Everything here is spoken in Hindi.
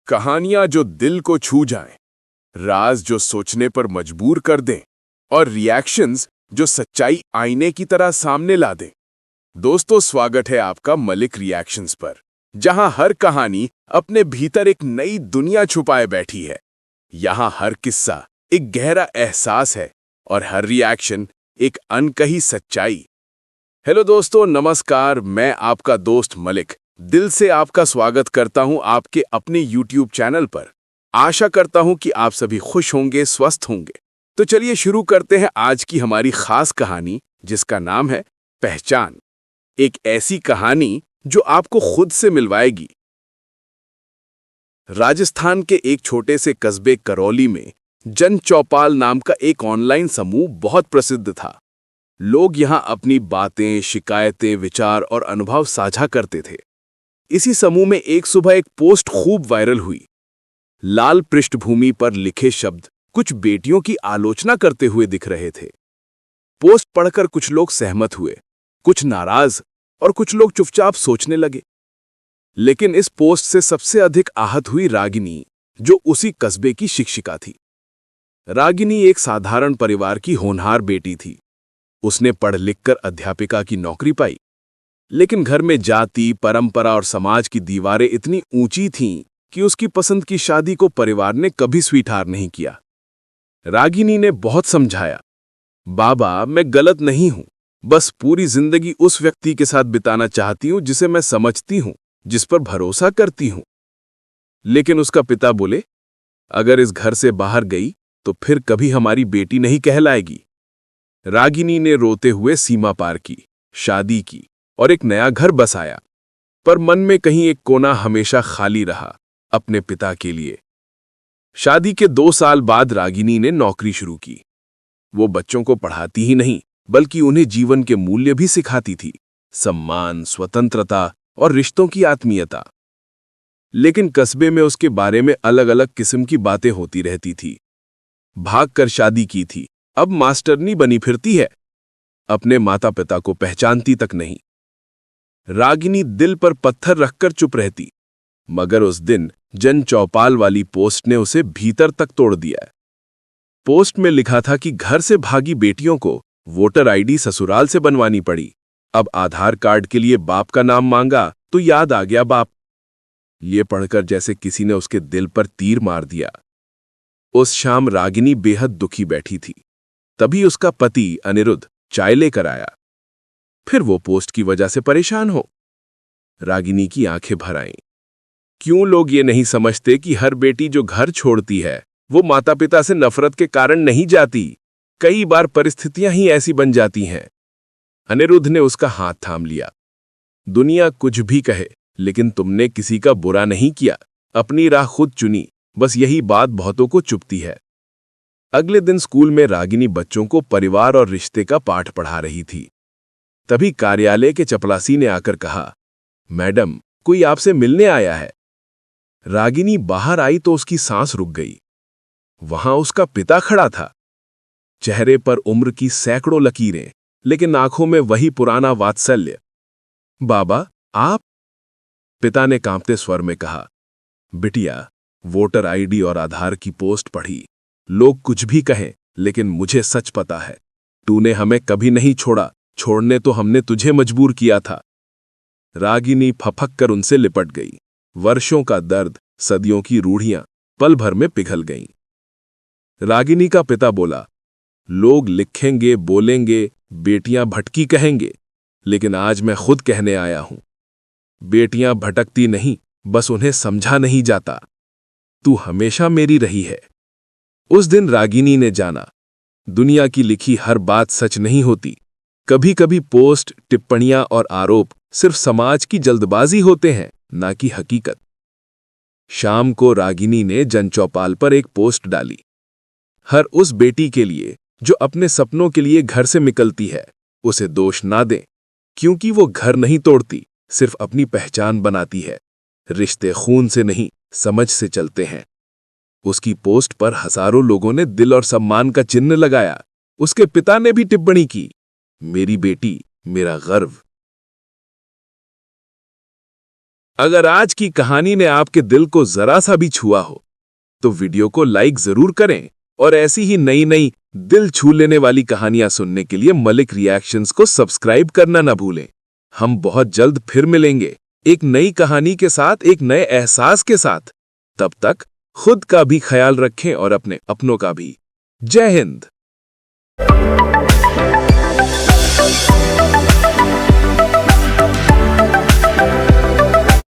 कहानियां जो दिल को छू जाएं, राज जो सोचने पर मजबूर कर दें और रिएक्शंस जो सच्चाई आईने की तरह सामने ला दें। दोस्तों, स्वागत है आपका मलिक रिएक्शंस पर, जहां हर कहानी अपने भीतर एक नई दुनिया छुपाए बैठी है। यहां हर किस्सा एक गहरा एहसास है और हर रिएक्शन एक अनकही सच्चाई। हेलो दोस्तों, नमस्कार। मैं आपका दोस्त मलिक दिल से आपका स्वागत करता हूं आपके अपने YouTube चैनल पर। आशा करता हूं कि आप सभी खुश होंगे, स्वस्थ होंगे। तो चलिए शुरू करते हैं आज की हमारी खास कहानी, जिसका नाम है पहचान। एक ऐसी कहानी जो आपको खुद से मिलवाएगी। राजस्थान के एक छोटे से कस्बे करौली में जन चौपाल नाम का एक ऑनलाइन समूह बहुत प्रसिद्ध था। लोग यहां अपनी बातें, शिकायतें, विचार और अनुभव साझा करते थे। इसी समूह में एक सुबह एक पोस्ट खूब वायरल हुई। लाल पृष्ठभूमि पर लिखे शब्द कुछ बेटियों की आलोचना करते हुए दिख रहे थे। पोस्ट पढ़कर कुछ लोग सहमत हुए, कुछ नाराज और कुछ लोग चुपचाप सोचने लगे। लेकिन इस पोस्ट से सबसे अधिक आहत हुई रागिनी, जो उसी कस्बे की शिक्षिका थी। रागिनी एक साधारण परिवार की होनहार बेटी थी। उसने पढ़ लिखकर अध्यापिका की नौकरी पाई, लेकिन घर में जाति, परंपरा और समाज की दीवारें इतनी ऊंची थीं कि उसकी पसंद की शादी को परिवार ने कभी स्वीकार नहीं किया। रागिनी ने बहुत समझाया, बाबा, मैं गलत नहीं हूं, बस पूरी जिंदगी उस व्यक्ति के साथ बिताना चाहती हूं जिसे मैं समझती हूं, जिस पर भरोसा करती हूं। लेकिन उसका पिता बोले, अगर इस घर से बाहर गई तो फिर कभी हमारी बेटी नहीं कहलाएगी। रागिनी ने रोते हुए सीमा पार की, शादी की और एक नया घर बसाया। पर मन में कहीं एक कोना हमेशा खाली रहा, अपने पिता के लिए। शादी के 2 साल बाद रागिनी ने नौकरी शुरू की। वो बच्चों को पढ़ाती ही नहीं, बल्कि उन्हें जीवन के मूल्य भी सिखाती थी, सम्मान, स्वतंत्रता और रिश्तों की आत्मीयता। लेकिन कस्बे में उसके बारे में अलग अलग किस्म की बातें होती रहती थी। भागकर शादी की थी, अब मास्टरनी बनी फिरती है, अपने माता पिता को पहचानती तक नहीं। रागिनी दिल पर पत्थर रखकर चुप रहती, मगर उस दिन जन चौपाल वाली पोस्ट ने उसे भीतर तक तोड़ दिया। पोस्ट में लिखा था कि घर से भागी बेटियों को वोटर आईडी ससुराल से बनवानी पड़ी। अब आधार कार्ड के लिए बाप का नाम मांगा तो याद आ गया बाप। ये पढ़कर जैसे किसी ने उसके दिल पर तीर मार दिया। उस शाम रागिनी बेहद दुखी बैठी थी। तभी उसका पति अनिरुद्ध चाय लेकर आया। फिर वो पोस्ट की वजह से परेशान हो। रागिनी की आंखें भर आईं। क्यों लोग ये नहीं समझते कि हर बेटी जो घर छोड़ती है, वो माता पिता से नफरत के कारण नहीं जाती। कई बार परिस्थितियां ही ऐसी बन जाती हैं। अनिरुद्ध ने उसका हाथ थाम लिया। दुनिया कुछ भी कहे, लेकिन तुमने किसी का बुरा नहीं किया, अपनी राह खुद चुनी। बस यही बात बहुतों को चुभती है। अगले दिन स्कूल में रागिनी बच्चों को परिवार और रिश्ते का पाठ पढ़ा रही थी। तभी कार्यालय के चपरासी ने आकर कहा, मैडम, कोई आपसे मिलने आया है। रागिनी बाहर आई तो उसकी सांस रुक गई। वहां उसका पिता खड़ा था। चेहरे पर उम्र की सैकड़ों लकीरें, लेकिन आंखों में वही पुराना वात्सल्य। बाबा, आप? पिता ने कांपते स्वर में कहा, बिटिया, वोटर आईडी और आधार की पोस्ट पढ़ी। लोग कुछ भी कहें, लेकिन मुझे सच पता है, तूने हमें कभी नहीं छोड़ा। छोड़ने तो हमने तुझे मजबूर किया था। रागिनी फफक कर उनसे लिपट गई। वर्षों का दर्द, सदियों की रूढ़ियां पल भर में पिघल गईं। रागिनी का पिता बोला, लोग लिखेंगे, बोलेंगे, बेटियां भटकी कहेंगे, लेकिन आज मैं खुद कहने आया हूं, बेटियां भटकती नहीं, बस उन्हें समझा नहीं जाता। तू हमेशा मेरी रही है। उस दिन रागिनी ने जाना, दुनिया की लिखी हर बात सच नहीं होती। कभी कभी पोस्ट, टिप्पणियां और आरोप सिर्फ समाज की जल्दबाजी होते हैं, ना कि हकीकत। शाम को रागिनी ने जनचौपाल पर एक पोस्ट डाली, हर उस बेटी के लिए जो अपने सपनों के लिए घर से निकलती है, उसे दोष ना दें, क्योंकि वो घर नहीं तोड़ती, सिर्फ अपनी पहचान बनाती है। रिश्ते खून से नहीं, समझ से चलते हैं। उसकी पोस्ट पर हजारों लोगों ने दिल और सम्मान का चिन्ह लगाया। उसके पिता ने भी टिप्पणी की, मेरी बेटी, मेरा गर्व। अगर आज की कहानी ने आपके दिल को जरा सा भी छुआ हो तो वीडियो को लाइक जरूर करें और ऐसी ही नई नई दिल छू लेने वाली कहानियां सुनने के लिए मलिक रिएक्शंस को सब्सक्राइब करना ना भूलें। हम बहुत जल्द फिर मिलेंगे एक नई कहानी के साथ, एक नए एहसास के साथ। तब तक खुद का भी ख्याल रखें और अपने अपनों का भी। जय हिंद।